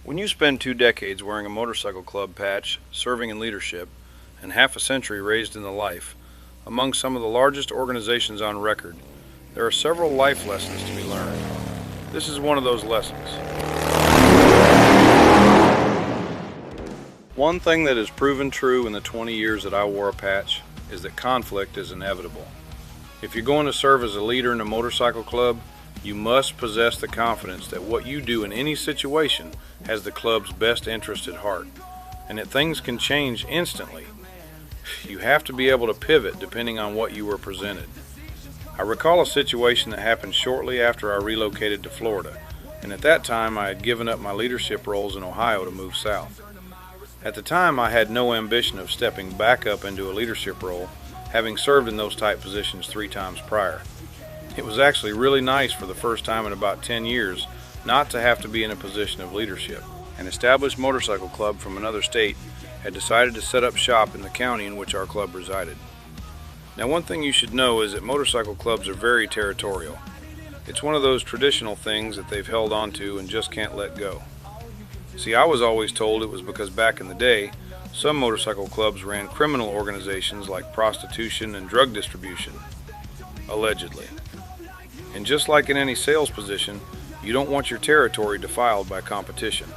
When you spend 2 decades wearing a motorcycle club patch, serving in leadership, and half a century raised in the life, among some of the largest organizations on record, there are several life lessons to be learned. This is one of those lessons. One thing that has proven true in the 20 years that I wore a patch is that conflict is inevitable. If you're going to serve as a leader in a motorcycle club, you must possess the confidence that what you do in any situation has the club's best interest at heart, and that things can change instantly. You have to be able to pivot depending on what you were presented. I recall a situation that happened shortly after I relocated to Florida, and at that time I had given up my leadership roles in Ohio to move south. At the time I had no ambition of stepping back up into a leadership role, having served in those type positions 3 times prior. It was actually really nice for the first time in about 10 years not to have to be in a position of leadership. An established motorcycle club from another state had decided to set up shop in the county in which our club resided. Now, one thing you should know is that motorcycle clubs are very territorial. It's one of those traditional things that they've held on to and just can't let go. See, I was always told it was because back in the day, some motorcycle clubs ran criminal organizations like prostitution and drug distribution. Allegedly. And just like in any sales position, you don't want your territory defiled by competition.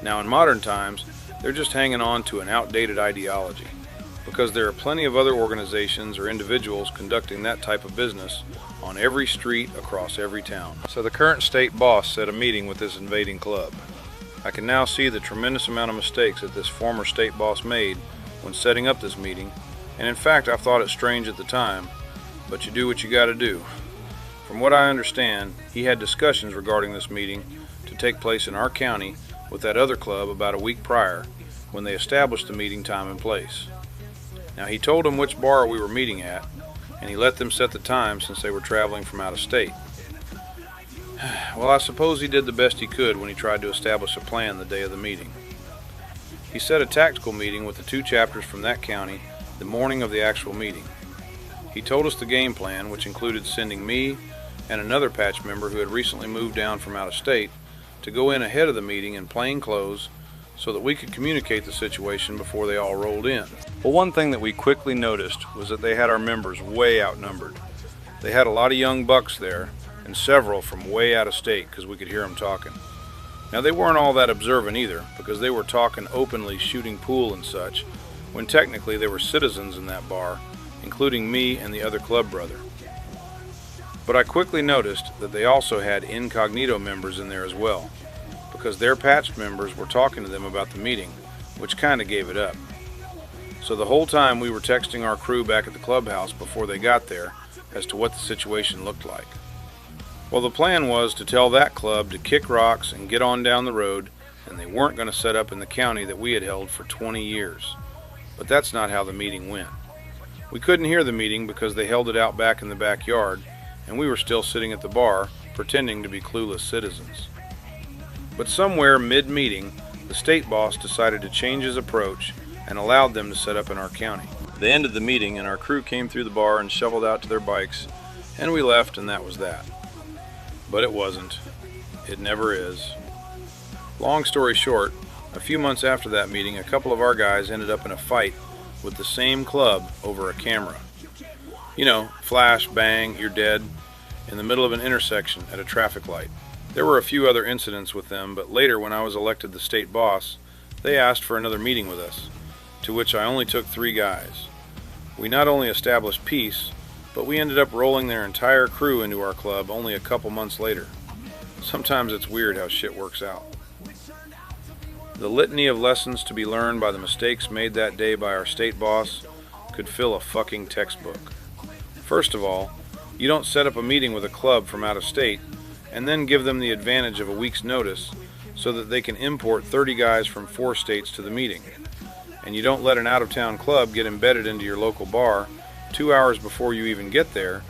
Now, in modern times, they're just hanging on to an outdated ideology, because there are plenty of other organizations or individuals conducting that type of business on every street across every town. So the current state boss set a meeting with this invading club. I can now see the tremendous amount of mistakes that this former state boss made when setting up this meeting, and in fact I thought it strange at the time, but you do what you gotta do. From what I understand, he had discussions regarding this meeting to take place in our county with that other club about a week prior, when they established the meeting time and place. Now, he told them which bar we were meeting at, and he let them set the time since they were traveling from out of state. Well, I suppose he did the best he could when he tried to establish a plan the day of the meeting. He set a tactical meeting with the 2 chapters from that county the morning of the actual meeting. He told us the game plan, which included sending me and another patch member who had recently moved down from out of state to go in ahead of the meeting in plain clothes so that we could communicate the situation before they all rolled in. Well, one thing that we quickly noticed was that they had our members way outnumbered. They had a lot of young bucks there, and several from way out of state because we could hear them talking. Now, they weren't all that observant either, because they were talking openly, shooting pool and such, when technically they were citizens in that bar, including me and the other club brother. But I quickly noticed that they also had incognito members in there as well, because their patched members were talking to them about the meeting, which kind of gave it up. So the whole time we were texting our crew back at the clubhouse before they got there as to what the situation looked like. Well, the plan was to tell that club to kick rocks and get on down the road, and they weren't going to set up in the county that we had held for 20 years. But that's not how the meeting went. We couldn't hear the meeting because they held it out back in the backyard, and we were still sitting at the bar, pretending to be clueless citizens. But somewhere mid-meeting, the state boss decided to change his approach and allowed them to set up in our county. They ended the meeting, and our crew came through the bar and shoveled out to their bikes, and we left, and that was that. But it wasn't. It never is. Long story short, a few months after that meeting, a couple of our guys ended up in a fight with the same club over a camera. You know, flash, bang, you're dead, in the middle of an intersection at a traffic light. There were a few other incidents with them, but later when I was elected the state boss, they asked for another meeting with us, to which I only took 3 guys. We not only established peace, but we ended up rolling their entire crew into our club only a couple months later. Sometimes it's weird how shit works out. The litany of lessons to be learned by the mistakes made that day by our state boss could fill a fucking textbook. First of all, you don't set up a meeting with a club from out of state and then give them the advantage of a week's notice so that they can import 30 guys from 4 states to the meeting. And you don't let an out-of-town club get embedded into your local bar 2 hours before you even get there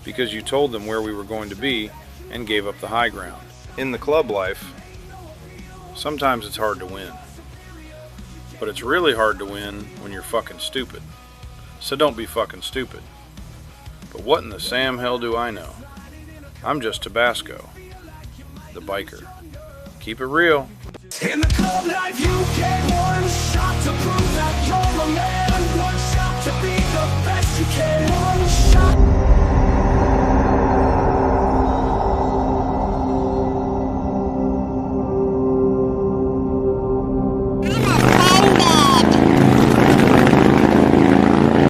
because you told them where we were going to be and gave up the high ground. In the club life, sometimes it's hard to win. But it's really hard to win when you're fucking stupid. So don't be fucking stupid. But what in the Sam hell do I know? I'm just Tabasco the Biker. Keep it real. In the club life, you get one shot to prove that you're a